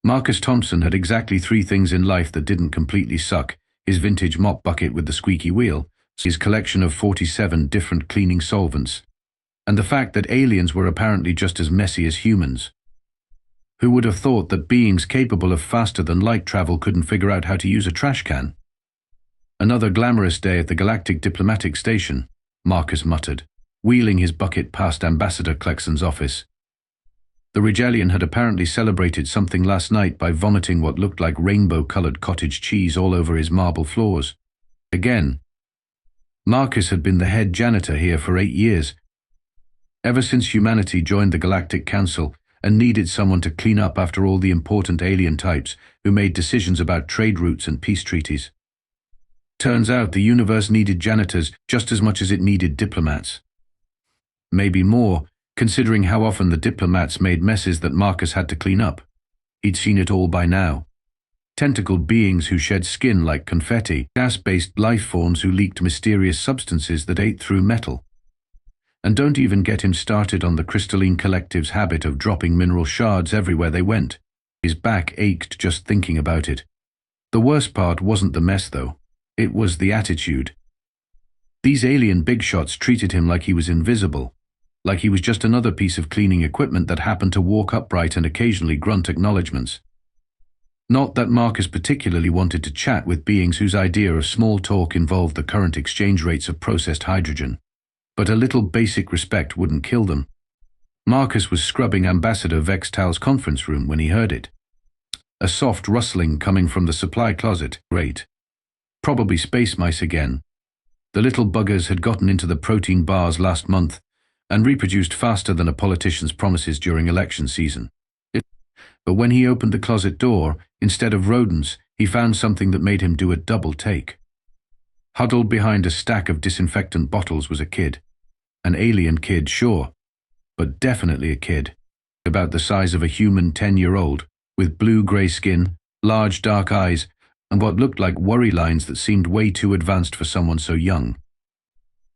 Marcus Thompson had exactly three things in life that didn't completely suck: his vintage mop bucket with the squeaky wheel, his collection of 47 different cleaning solvents, and the fact that aliens were apparently just as messy as humans. Who would have thought that beings capable of faster than light travel couldn't figure out how to use a trash can? Another glamorous day at the Galactic Diplomatic Station, Marcus muttered, wheeling his bucket past Ambassador Klexon's office. The Rigelian had apparently celebrated something last night by vomiting what looked like rainbow-colored cottage cheese all over his marble floors. Again, Marcus had been the head janitor here for 8 years, ever since humanity joined the Galactic Council and needed someone to clean up after all the important alien types who made decisions about trade routes and peace treaties. Turns out the universe needed janitors just as much as it needed diplomats. Maybe more, considering how often the diplomats made messes that Marcus had to clean up. He'd seen it all by now. Tentacled beings who shed skin like confetti, gas-based life forms who leaked mysterious substances that ate through metal. And don't even get him started on the crystalline collective's habit of dropping mineral shards everywhere they went. His back ached just thinking about it. The worst part wasn't the mess, though. It was the attitude. These alien big shots treated him like he was invisible, like he was just another piece of cleaning equipment that happened to walk upright and occasionally grunt acknowledgements. Not that Marcus particularly wanted to chat with beings whose idea of small talk involved the current exchange rates of processed hydrogen, but a little basic respect wouldn't kill them. Marcus was scrubbing Ambassador Vextal's conference room when he heard it. A soft rustling coming from the supply closet. Great. Probably space mice again. The little buggers had gotten into the protein bars last month and reproduced faster than a politician's promises during election season. But when he opened the closet door, instead of rodents, he found something that made him do a double take. Huddled behind a stack of disinfectant bottles was a kid. An alien kid, sure, but definitely a kid. About the size of a human 10-year-old, with blue-gray skin, large dark eyes, and what looked like worry lines that seemed way too advanced for someone so young.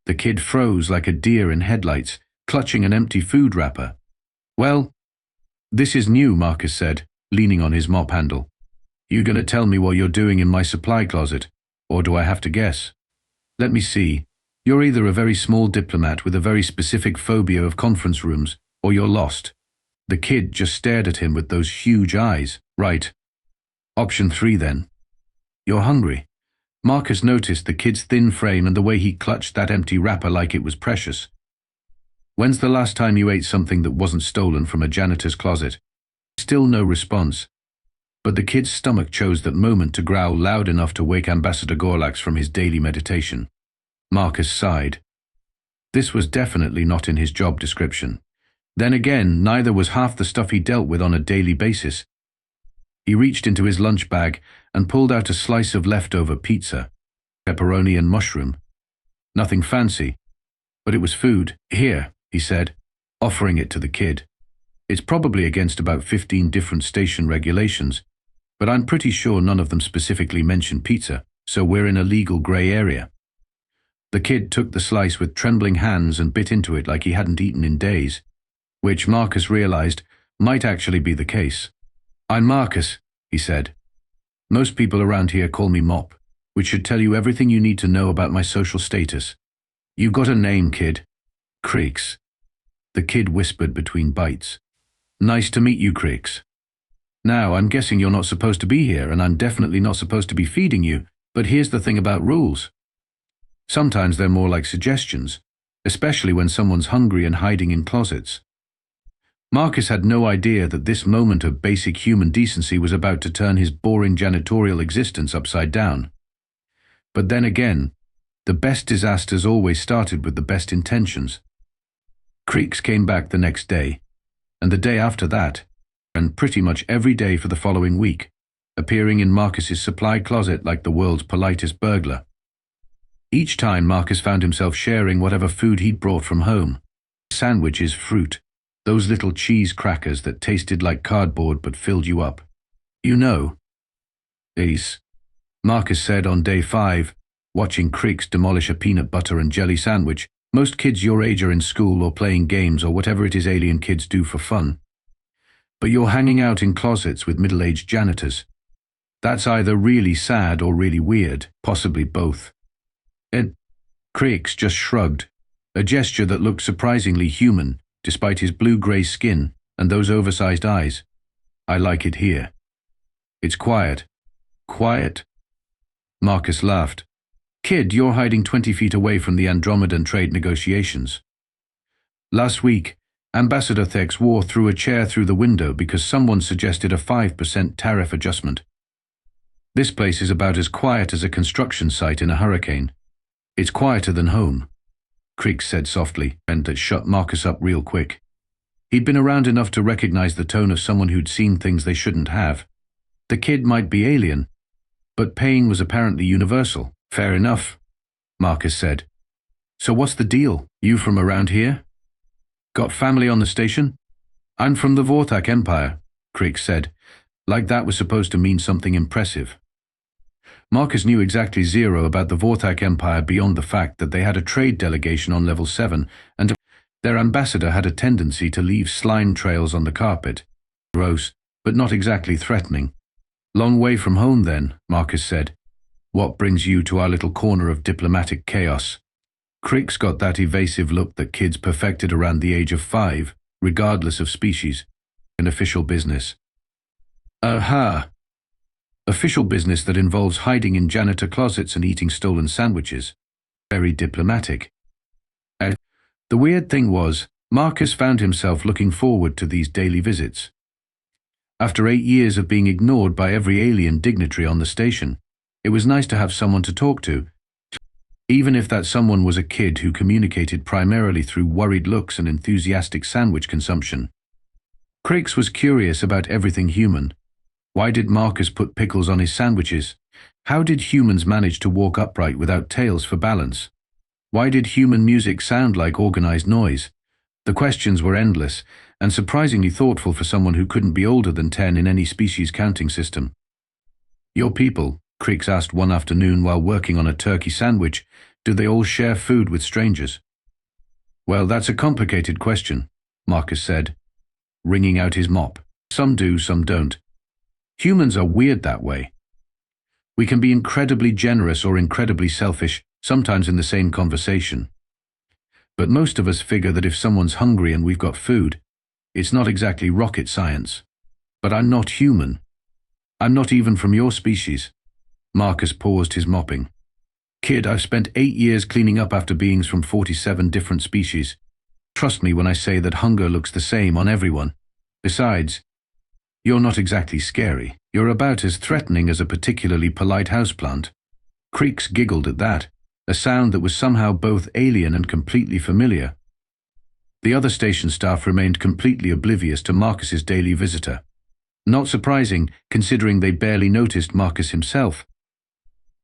The kid froze like a deer in headlights, clutching an empty food wrapper. "Well, this is new," Marcus said, leaning on his mop handle. "You gonna tell me what you're doing in my supply closet, or do I have to guess? Let me see. You're either a very small diplomat with a very specific phobia of conference rooms, or you're lost." The kid just stared at him with those huge eyes. "Right. Option 3 then. You're hungry." Marcus noticed the kid's thin frame and the way he clutched that empty wrapper like it was precious. "When's the last time you ate something that wasn't stolen from a janitor's closet?" Still no response, but the kid's stomach chose that moment to growl loud enough to wake Ambassador Gorlax from his daily meditation. Marcus sighed. This was definitely not in his job description. Then again, neither was half the stuff he dealt with on a daily basis. He reached into his lunch bag and pulled out a slice of leftover pizza, pepperoni and mushroom. Nothing fancy, but it was food. "Here," he said, offering it to the kid. "It's probably against about 15 different station regulations, but I'm pretty sure none of them specifically mention pizza, so we're in a legal gray area." The kid took the slice with trembling hands and bit into it like he hadn't eaten in days, which Marcus realized might actually be the case. "I'm Marcus," he said. "Most people around here call me Mop, which should tell you everything you need to know about my social status. You got a name, kid?" "Krix," the kid whispered between bites. "Nice to meet you, Krix. Now, I'm guessing you're not supposed to be here, and I'm definitely not supposed to be feeding you, but here's the thing about rules. Sometimes they're more like suggestions, especially when someone's hungry and hiding in closets." Marcus had no idea that this moment of basic human decency was about to turn his boring janitorial existence upside down. But then again, the best disasters always started with the best intentions. Krix came back the next day, and the day after that, and pretty much every day for the following week, appearing in Marcus's supply closet like the world's politest burglar. Each time Marcus found himself sharing whatever food he'd brought from home. Sandwiches, fruit, those little cheese crackers that tasted like cardboard but filled you up. "You know, Ace," Marcus said on day 5, watching Krix demolish a peanut butter and jelly sandwich. "Most kids your age are in school or playing games or whatever it is alien kids do for fun. But you're hanging out in closets with middle-aged janitors. That's either really sad or really weird, possibly both. Krix just shrugged, a gesture that looked surprisingly human, despite his blue-grey skin and those oversized eyes. I like it here. It's quiet. Quiet? Marcus laughed. Kid, you're hiding 20 feet away from the Andromedan trade negotiations. Last week, Ambassador Thex threw a chair through the window because someone suggested a 5% tariff adjustment. This place is about as quiet as a construction site in a hurricane. It's quieter than home, Krix said softly, and it shut Marcus up real quick. He'd been around enough to recognize the tone of someone who'd seen things they shouldn't have. The kid might be alien, but pain was apparently universal. Fair enough, Marcus said. So what's the deal? You from around here? Got family on the station? I'm from the Vorthak Empire, Krix said, like that was supposed to mean something impressive. Marcus knew exactly zero about the Vorthak Empire beyond the fact that they had a trade delegation on level 7 and their ambassador had a tendency to leave slime trails on the carpet. Gross, but not exactly threatening. Long way from home then, Marcus said. What brings you to our little corner of diplomatic chaos? Krix got that evasive look that kids perfected around the age of 5, regardless of species. An official business. Aha! Official business that involves hiding in janitor closets and eating stolen sandwiches. Very diplomatic. The weird thing was, Marcus found himself looking forward to these daily visits. After 8 years of being ignored by every alien dignitary on the station, it was nice to have someone to talk to, even if that someone was a kid who communicated primarily through worried looks and enthusiastic sandwich consumption. Krix was curious about everything human. Why did Marcus put pickles on his sandwiches? How did humans manage to walk upright without tails for balance? Why did human music sound like organized noise? The questions were endless, and surprisingly thoughtful for someone who couldn't be older than 10 in any species counting system. Your people, Krix asked one afternoon while working on a turkey sandwich, do they all share food with strangers? Well, that's a complicated question, Marcus said, wringing out his mop. Some do, some don't. Humans are weird that way. We can be incredibly generous or incredibly selfish, sometimes in the same conversation. But most of us figure that if someone's hungry and we've got food, it's not exactly rocket science. But I'm not human. I'm not even from your species. Marcus paused his mopping. Kid, I've spent 8 years cleaning up after beings from 47 different species. Trust me when I say that hunger looks the same on everyone. Besides, you're not exactly scary. You're about as threatening as a particularly polite houseplant. Krix giggled at that, a sound that was somehow both alien and completely familiar. The other station staff remained completely oblivious to Marcus's daily visitor. Not surprising, considering they barely noticed Marcus himself.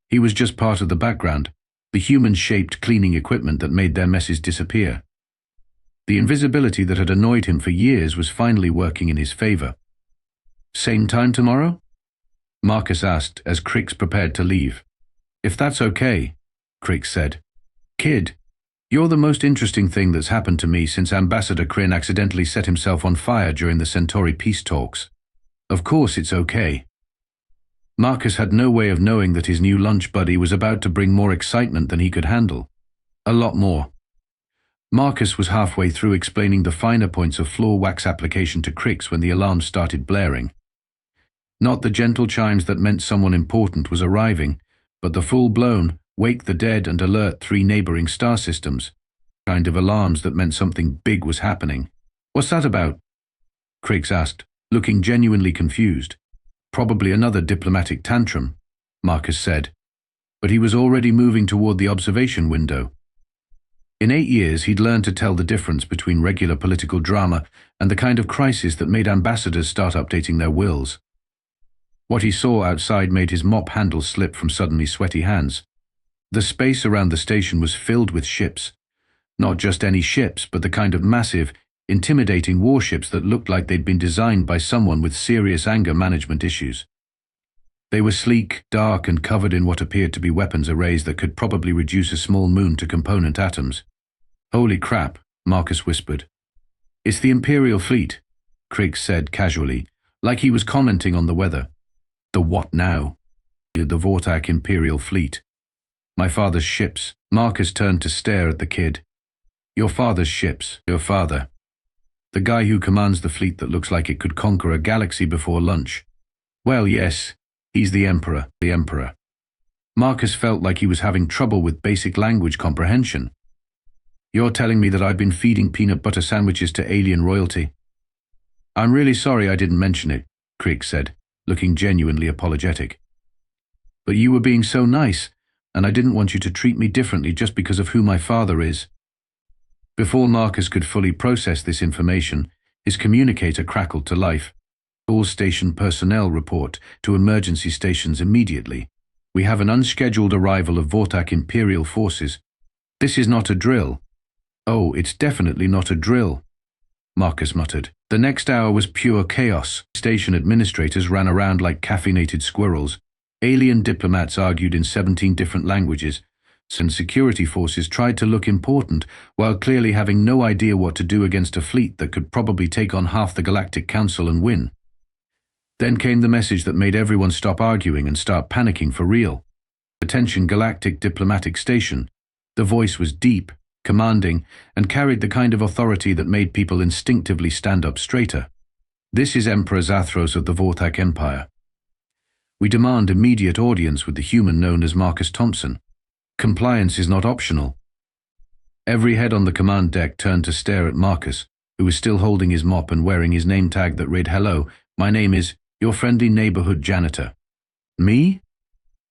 He was just part of the background, the human-shaped cleaning equipment that made their messes disappear. The invisibility that had annoyed him for years was finally working in his favor. Same time tomorrow? Marcus asked as Krix prepared to leave. If that's okay, Krix said. Kid, you're the most interesting thing that's happened to me since Ambassador Kryn accidentally set himself on fire during the Centauri peace talks. Of course it's okay. Marcus had no way of knowing that his new lunch buddy was about to bring more excitement than he could handle. A lot more. Marcus was halfway through explaining the finer points of floor wax application to Krix when the alarm started blaring. Not the gentle chimes that meant someone important was arriving, but the full-blown, wake the dead and alert 3 neighboring star systems, kind of alarms that meant something big was happening. What's that about? Krix asked, looking genuinely confused. Probably another diplomatic tantrum, Marcus said, but he was already moving toward the observation window. In 8 years, he'd learned to tell the difference between regular political drama and the kind of crisis that made ambassadors start updating their wills. What he saw outside made his mop handle slip from suddenly sweaty hands. The space around the station was filled with ships. Not just any ships, but the kind of massive, intimidating warships that looked like they'd been designed by someone with serious anger management issues. They were sleek, dark, and covered in what appeared to be weapons arrays that could probably reduce a small moon to component atoms. Holy crap, Marcus whispered. It's the Imperial fleet, Krix said casually, like he was commenting on the weather. The what now? The Vorthak Imperial fleet. My father's ships. Marcus turned to stare at the kid. Your father's ships. Your father. The guy who commands the fleet that looks like it could conquer a galaxy before lunch. Well, yes, he's the Emperor. The Emperor. Marcus felt like he was having trouble with basic language comprehension. You're telling me that I've been feeding peanut butter sandwiches to alien royalty? I'm really sorry I didn't mention it, Krix said, looking genuinely apologetic. But you were being so nice, and I didn't want you to treat me differently just because of who my father is. Before Marcus could fully process this information, his communicator crackled to life. All station personnel report to emergency stations immediately. We have an unscheduled arrival of Vorthak Imperial forces. This is not a drill. Oh, it's definitely not a drill, Marcus muttered. The next hour was pure chaos. Station administrators ran around like caffeinated squirrels. Alien diplomats argued in 17 different languages. And security forces tried to look important while clearly having no idea what to do against a fleet that could probably take on half the Galactic Council and win. Then came the message that made everyone stop arguing and start panicking for real. Attention, Galactic Diplomatic Station. The voice was deep, commanding, and carried the kind of authority that made people instinctively stand up straighter. This is Emperor Zathros of the Vorthak Empire. We demand immediate audience with the human known as Marcus Thompson. Compliance is not optional. Every head on the command deck turned to stare at Marcus, who was still holding his mop and wearing his name tag that read, "Hello, my name is your friendly neighborhood janitor." Me?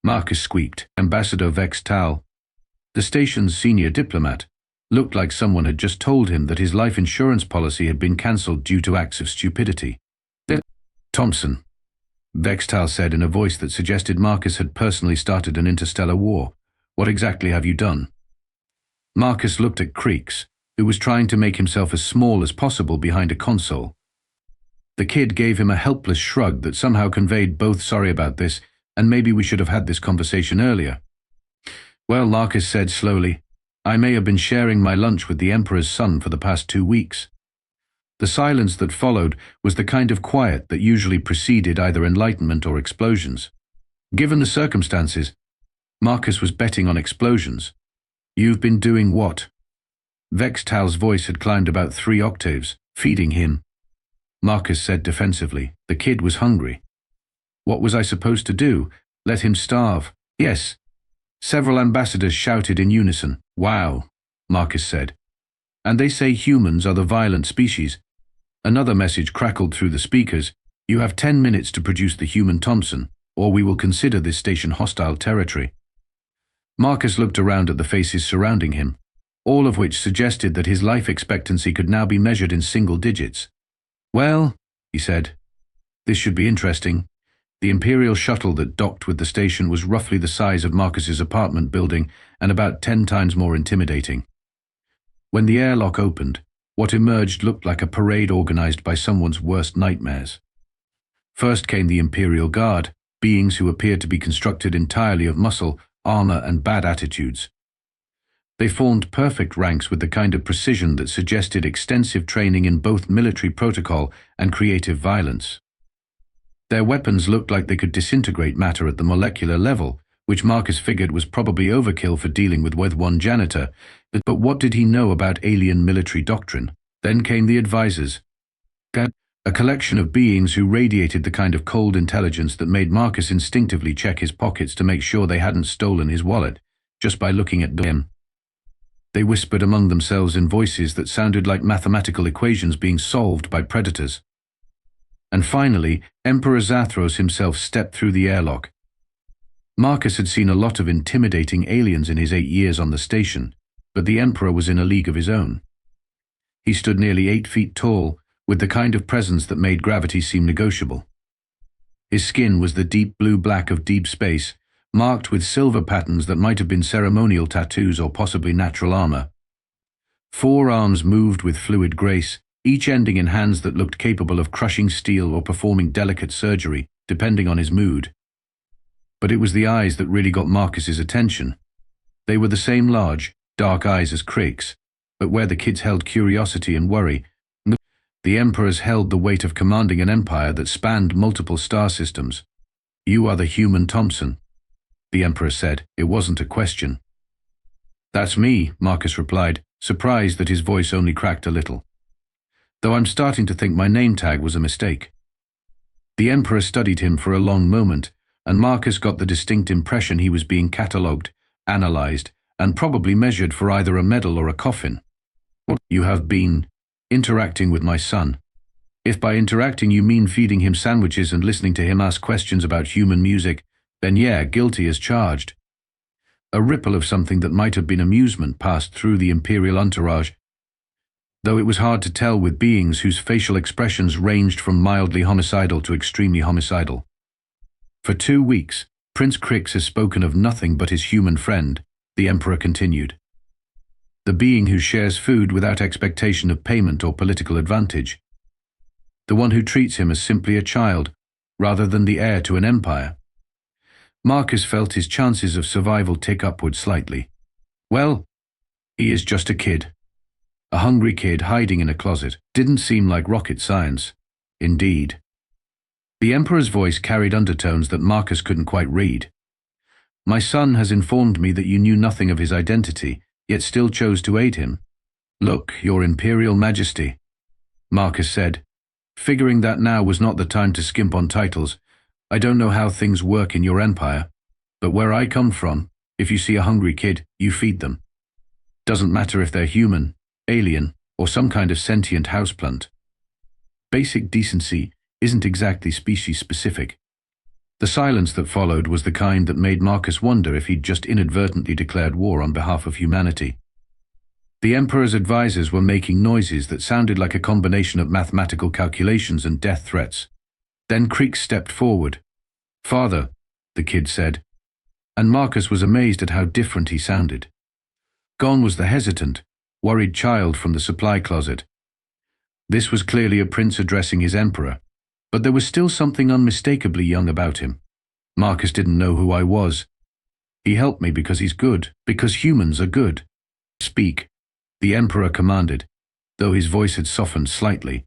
Marcus squeaked. Ambassador Vex Tal, the station's senior diplomat, looked like someone had just told him that his life insurance policy had been cancelled due to acts of stupidity. Thompson, Vextal said in a voice that suggested Marcus had personally started an interstellar war. What exactly have you done? Marcus looked at Krix, who was trying to make himself as small as possible behind a console. The kid gave him a helpless shrug that somehow conveyed both sorry about this and maybe we should have had this conversation earlier. Well, Marcus said slowly, I may have been sharing my lunch with the Emperor's son for the past 2 weeks. The silence that followed was the kind of quiet that usually preceded either enlightenment or explosions. Given the circumstances, Marcus was betting on explosions. You've been doing what? Vextal's voice had climbed about 3 octaves, feeding him. Marcus said defensively, the kid was hungry. What was I supposed to do? Let him starve? Yes. Several ambassadors shouted in unison. Wow, Marcus said. And they say humans are the violent species. Another message crackled through the speakers. You have 10 minutes to produce the human Thompson, or we will consider this station hostile territory. Marcus looked around at the faces surrounding him, all of which suggested that his life expectancy could now be measured in single digits. Well, he said, this should be interesting. The Imperial shuttle that docked with the station was roughly the size of Marcus's apartment building and about 10 times more intimidating. When the airlock opened, what emerged looked like a parade organized by someone's worst nightmares. First came the Imperial Guard, beings who appeared to be constructed entirely of muscle, armor, and bad attitudes. They formed perfect ranks with the kind of precision that suggested extensive training in both military protocol and creative violence. Their weapons looked like they could disintegrate matter at the molecular level, which Marcus figured was probably overkill for dealing with one janitor. But what did he know about alien military doctrine? Then came the advisors. A collection of beings who radiated the kind of cold intelligence that made Marcus instinctively check his pockets to make sure they hadn't stolen his wallet, just by looking at them. They whispered among themselves in voices that sounded like mathematical equations being solved by predators. And finally, Emperor Zathros himself stepped through the airlock. Marcus had seen a lot of intimidating aliens in his 8 years on the station, but the Emperor was in a league of his own. He stood nearly 8 feet tall, with the kind of presence that made gravity seem negotiable. His skin was the deep blue-black of deep space, marked with silver patterns that might have been ceremonial tattoos or possibly natural armor. 4 arms moved with fluid grace, each ending in hands that looked capable of crushing steel or performing delicate surgery, depending on his mood. But it was the eyes that really got Marcus's attention. They were the same large, dark eyes as Krix, but where the kids held curiosity and worry, The Emperors held the weight of commanding an empire that spanned multiple star systems. "You are the human Thompson," the Emperor said. It wasn't a question. "That's me," Marcus replied, surprised that his voice only cracked a little. "Though I'm starting to think my name tag was a mistake." The Emperor studied him for a long moment, and Marcus got the distinct impression he was being catalogued, analyzed, and probably measured for either a medal or a coffin. "You have been interacting with my son. If by interacting you mean feeding him sandwiches and listening to him ask questions about human music, then yeah, guilty as charged." A ripple of something that might have been amusement passed through the Imperial entourage, though it was hard to tell with beings whose facial expressions ranged from mildly homicidal to extremely homicidal. "For 2 weeks, Prince Krix has spoken of nothing but his human friend," the Emperor continued. "The being who shares food without expectation of payment or political advantage. The one who treats him as simply a child, rather than the heir to an empire." Marcus felt his chances of survival tick upward slightly. Well, he is just a kid. A hungry kid hiding in a closet. Didn't seem like rocket science. Indeed. The Emperor's voice carried undertones that Marcus couldn't quite read. "My son has informed me that you knew nothing of his identity, yet still chose to aid him." "Look, Your Imperial Majesty," Marcus said, figuring that now was not the time to skimp on titles. "I don't know how things work in your empire, but where I come from, if you see a hungry kid, you feed them. Doesn't matter if they're human, alien, or some kind of sentient houseplant. Basic decency isn't exactly species-specific." The silence that followed was the kind that made Marcus wonder if he'd just inadvertently declared war on behalf of humanity. The Emperor's advisors were making noises that sounded like a combination of mathematical calculations and death threats. Then Krix stepped forward. "Father," the kid said, and Marcus was amazed at how different he sounded. Gone was the hesitant, worried child from the supply closet. This was clearly a prince addressing his emperor, but there was still something unmistakably young about him. "Marcus didn't know who I was. He helped me because he's good, because humans are good." "Speak," the emperor commanded, though his voice had softened slightly.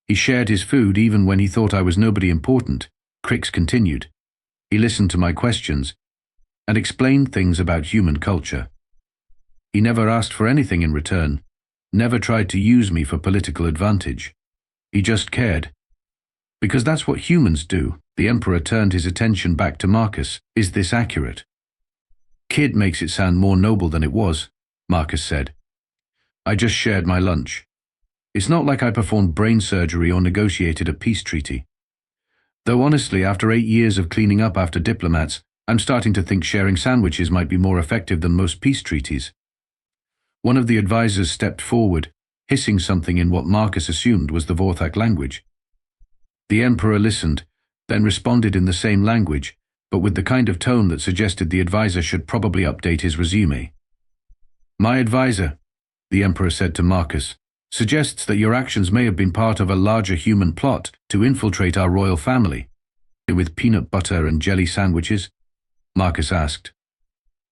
"He shared his food even when he thought I was nobody important," Krix continued. "He listened to my questions and explained things about human culture. He never asked for anything in return, never tried to use me for political advantage. He just cared. Because that's what humans do." The Emperor turned his attention back to Marcus. "Is this accurate?" "Kid makes it sound more noble than it was," Marcus said. "I just shared my lunch. It's not like I performed brain surgery or negotiated a peace treaty. Though honestly, after 8 years of cleaning up after diplomats, I'm starting to think sharing sandwiches might be more effective than most peace treaties." One of the advisors stepped forward, hissing something in what Marcus assumed was the Vorthak language. The Emperor listened, then responded in the same language, but with the kind of tone that suggested the advisor should probably update his resume. "My advisor," the Emperor said to Marcus, "suggests that your actions may have been part of a larger human plot to infiltrate our royal family." "With peanut butter and jelly sandwiches?" Marcus asked.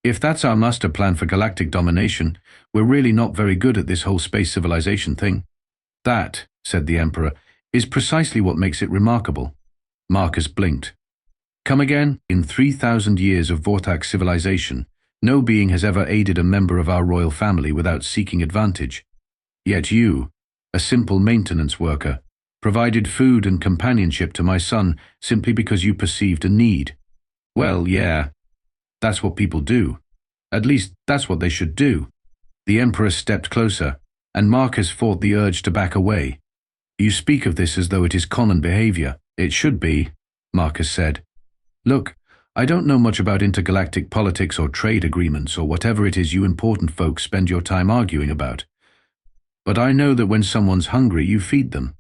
"If that's our master plan for galactic domination, we're really not very good at this whole space civilization thing." "That," said the Emperor, "is precisely what makes it remarkable." Marcus blinked. "Come again?" "In 3,000 years of Vorthak civilization, no being has ever aided a member of our royal family without seeking advantage. Yet you, a simple maintenance worker, provided food and companionship to my son simply because you perceived a need." "Well, yeah, that's what people do. At least, that's what they should do." The Emperor stepped closer, and Marcus fought the urge to back away. "You speak of this as though it is common behavior." "It should be," Marcus said. "Look, I don't know much about intergalactic politics or trade agreements or whatever it is you important folks spend your time arguing about. But I know that when someone's hungry, you feed them.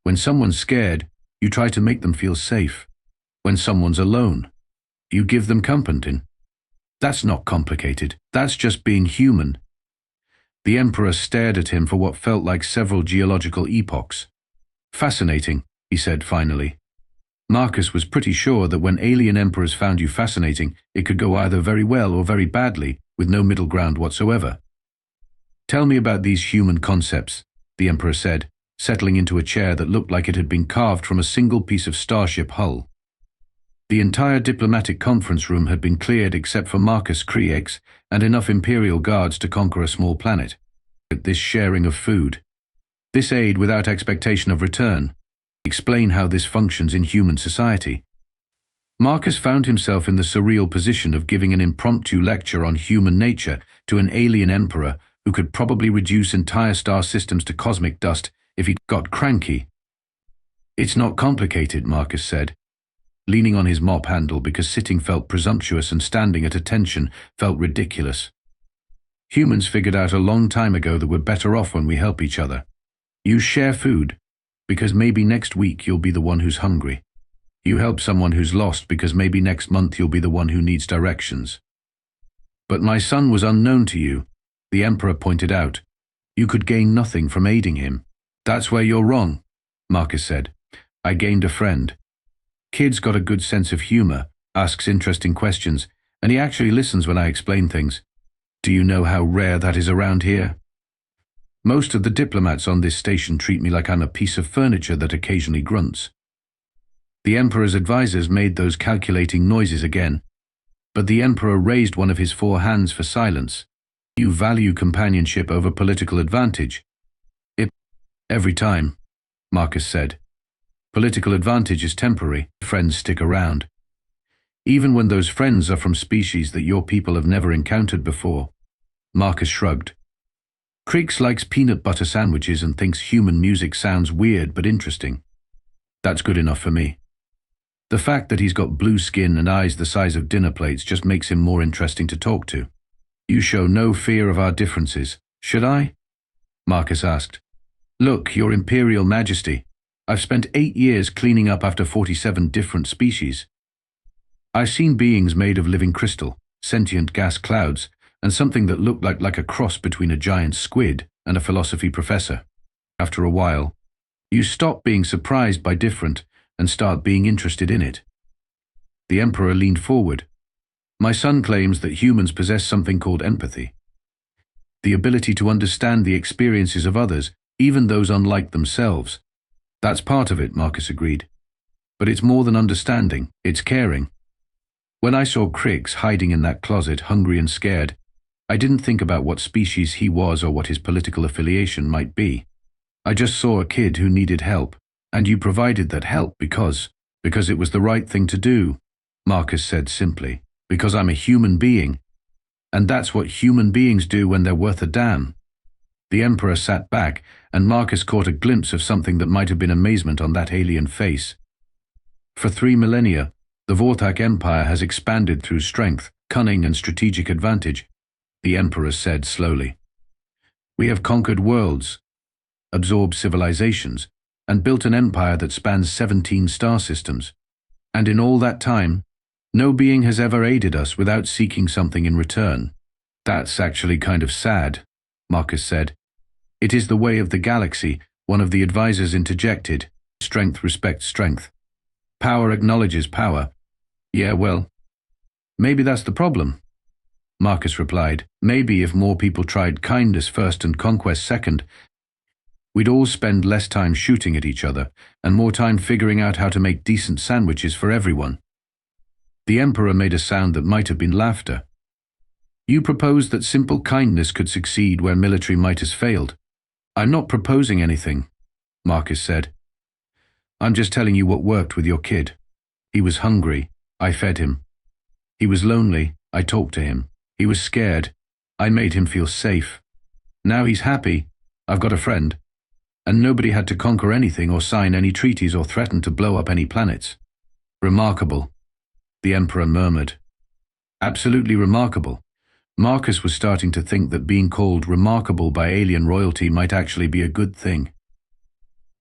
When someone's scared, you try to make them feel safe. When someone's alone, you give them company. That's not complicated. That's just being human." The Emperor stared at him for what felt like several geological epochs. "Fascinating," he said finally. Marcus was pretty sure that when alien emperors found you fascinating, it could go either very well or very badly, with no middle ground whatsoever. "Tell me about these human concepts," the Emperor said, settling into a chair that looked like it had been carved from a single piece of starship hull. The entire diplomatic conference room had been cleared except for Marcus Krix and enough Imperial guards to conquer a small planet. This sharing of food, this aid without expectation of return, explain how this functions in human society. Marcus found himself in the surreal position of giving an impromptu lecture on human nature to an alien emperor who could probably reduce entire star systems to cosmic dust if he got cranky. "It's not complicated," Marcus said, leaning on his mop handle because sitting felt presumptuous and standing at attention felt ridiculous. "Humans figured out a long time ago that we're better off when we help each other. You share food, because maybe next week you'll be the one who's hungry. You help someone who's lost because maybe next month you'll be the one who needs directions. But my son was unknown to you," the Emperor pointed out. "You could gain nothing from aiding him." "That's where you're wrong," Marcus said. "I gained a friend. Kid's got a good sense of humor, asks interesting questions, and he actually listens when I explain things. Do you know how rare that is around here? Most of the diplomats on this station treat me like I'm a piece of furniture that occasionally grunts." The Emperor's advisors made those calculating noises again, but the Emperor raised one of his 4 hands for silence. "You value companionship over political advantage." "Every time," Marcus said. "Political advantage is temporary. Friends stick around. Even when those friends are from species that your people have never encountered before." Marcus shrugged. "Krix likes peanut butter sandwiches and thinks human music sounds weird but interesting. That's good enough for me. The fact that he's got blue skin and eyes the size of dinner plates just makes him more interesting to talk to." "You show no fear of our differences. Should I?" Marcus asked. "Look, Your Imperial Majesty, I've spent 8 years cleaning up after 47 different species. I've seen beings made of living crystal, sentient gas clouds, and something that looked like a cross between a giant squid and a philosophy professor. After a while, you stop being surprised by different and start being interested in it." The Emperor leaned forward. "My son claims that humans possess something called empathy. The ability to understand the experiences of others, even those unlike themselves. That's part of it," Marcus agreed. "But it's more than understanding, it's caring. When I saw Krix hiding in that closet, hungry and scared, I didn't think about what species he was or what his political affiliation might be. I just saw a kid who needed help, and you provided that help because it was the right thing to do," Marcus said simply. "Because I'm a human being, and that's what human beings do when they're worth a damn." The Emperor sat back, and Marcus caught a glimpse of something that might have been amazement on that alien face. "For 3 millennia, the Vorthak Empire has expanded through strength, cunning, and strategic advantage," the Emperor said slowly. "We have conquered worlds, absorbed civilizations, and built an empire that spans 17 star systems. And in all that time, no being has ever aided us without seeking something in return." "That's actually kind of sad," Marcus said. "It is the way of the galaxy," one of the advisors interjected. "Strength respects strength. Power acknowledges power." "Yeah, well, maybe that's the problem," Marcus replied. "Maybe if more people tried kindness first and conquest second, we'd all spend less time shooting at each other and more time figuring out how to make decent sandwiches for everyone." The Emperor made a sound that might have been laughter. "You propose that simple kindness could succeed where military might has failed." "I'm not proposing anything," Marcus said. "I'm just telling you what worked with your kid. He was hungry, I fed him. He was lonely, I talked to him. He was scared, I made him feel safe. Now he's happy, I've got a friend. And nobody had to conquer anything or sign any treaties or threaten to blow up any planets." "Remarkable," the Emperor murmured. "Absolutely remarkable." Marcus was starting to think that being called remarkable by alien royalty might actually be a good thing.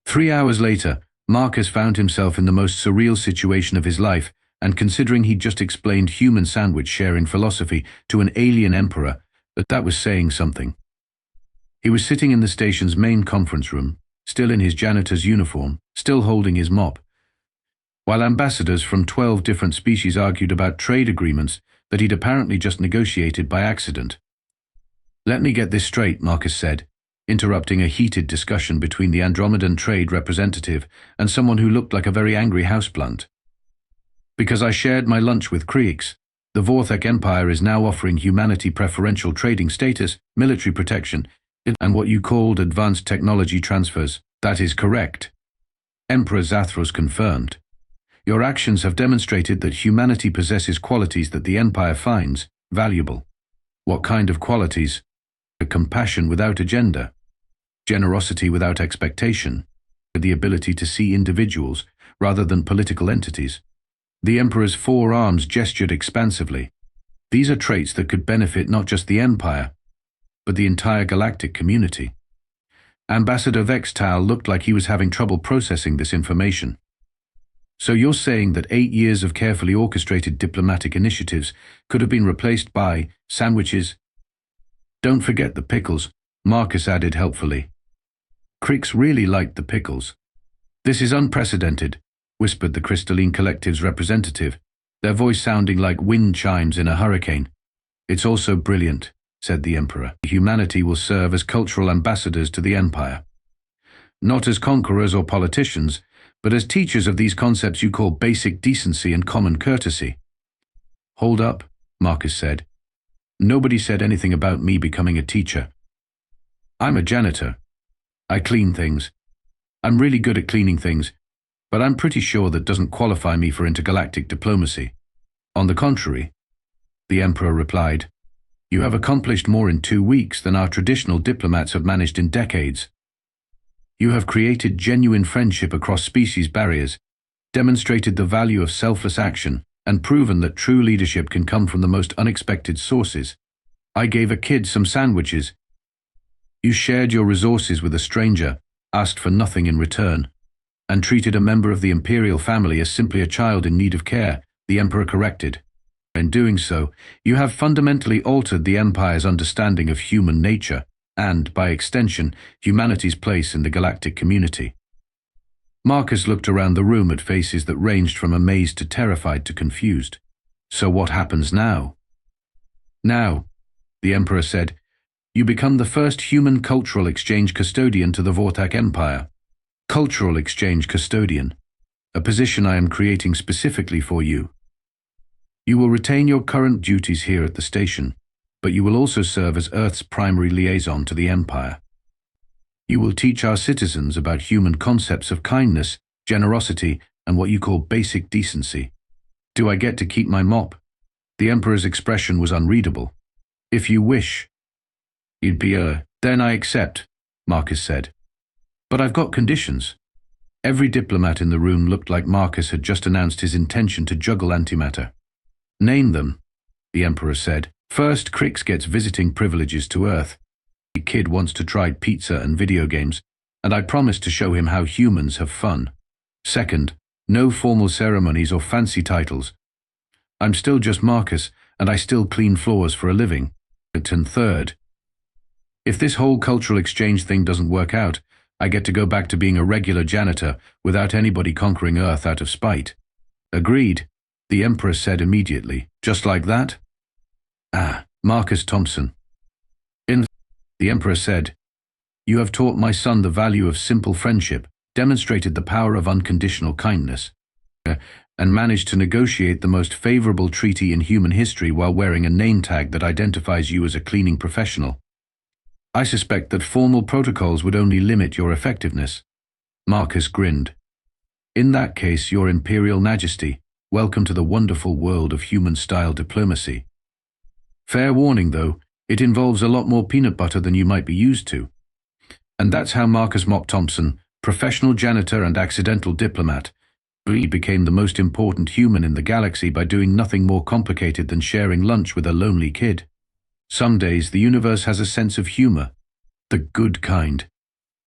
3 hours later, Marcus found himself in the most surreal situation of his life, and considering he'd just explained human sandwich sharing philosophy to an alien emperor, that was saying something. He was sitting in the station's main conference room, still in his janitor's uniform, still holding his mop, while ambassadors from 12 different species argued about trade agreements that he'd apparently just negotiated by accident. "Let me get this straight," Marcus said. interrupting a heated discussion between the Andromedan trade representative and someone who looked like a very angry houseplant. Because I shared my lunch with Krix, the Vorthak Empire is now offering humanity preferential trading status, military protection, and what you called advanced technology transfers. That is correct. Emperor Zathros confirmed. Your actions have demonstrated that humanity possesses qualities that the Empire finds valuable. What kind of qualities? Compassion without agenda, generosity without expectation, the ability to see individuals rather than political entities. The Emperor's forearms gestured expansively. These are traits that could benefit not just the Empire, but the entire galactic community. Ambassador Vextal looked like he was having trouble processing this information. So you're saying that 8 years of carefully orchestrated diplomatic initiatives could have been replaced by sandwiches? Don't forget the pickles, Marcus added helpfully. Krix really liked the pickles. This is unprecedented, whispered the Crystalline Collective's representative, their voice sounding like wind chimes in a hurricane. It's also brilliant, said the Emperor. Humanity will serve as cultural ambassadors to the Empire. Not as conquerors or politicians, but as teachers of these concepts you call basic decency and common courtesy. Hold up, Marcus said. Nobody said anything about me becoming a teacher. I'm a janitor. I clean things. I'm really good at cleaning things, but I'm pretty sure that doesn't qualify me for intergalactic diplomacy. On the contrary, the Emperor replied, you have accomplished more in 2 weeks than our traditional diplomats have managed in decades. You have created genuine friendship across species barriers, demonstrated the value of selfless action, and proven that true leadership can come from the most unexpected sources. I gave a kid some sandwiches. You shared your resources with a stranger, asked for nothing in return, and treated a member of the Imperial family as simply a child in need of care, the Emperor corrected. In doing so, you have fundamentally altered the Empire's understanding of human nature, and, by extension, humanity's place in the galactic community. Marcus looked around the room at faces that ranged from amazed to terrified to confused. So what happens now? Now, the Emperor said, you become the first human cultural exchange custodian to the Vorthak Empire. Cultural exchange custodian, a position I am creating specifically for you. You will retain your current duties here at the station, but you will also serve as Earth's primary liaison to the Empire. You will teach our citizens about human concepts of kindness, generosity, and what you call basic decency. Do I get to keep my mop? The Emperor's expression was unreadable. If you wish. Then I accept, Marcus said. But I've got conditions. Every diplomat in the room looked like Marcus had just announced his intention to juggle antimatter. Name them, the Emperor said. First, Krix gets visiting privileges to Earth. The kid wants to try pizza and video games, and I promised to show him how humans have fun. Second, no formal ceremonies or fancy titles. I'm still just Marcus, and I still clean floors for a living. And third, if this whole cultural exchange thing doesn't work out, I get to go back to being a regular janitor without anybody conquering Earth out of spite. Agreed, the Emperor said immediately. Just like that? Marcus Thompson. The Emperor said, you have taught my son the value of simple friendship, demonstrated the power of unconditional kindness, and managed to negotiate the most favorable treaty in human history while wearing a name tag that identifies you as a cleaning professional. I suspect that formal protocols would only limit your effectiveness. Marcus grinned. In that case, Your Imperial Majesty, welcome to the wonderful world of human-style diplomacy. Fair warning, though, it involves a lot more peanut butter than you might be used to. And that's how Marcus Mop Thompson, professional janitor and accidental diplomat, became the most important human in the galaxy by doing nothing more complicated than sharing lunch with a lonely kid. Some days the universe has a sense of humor, the good kind.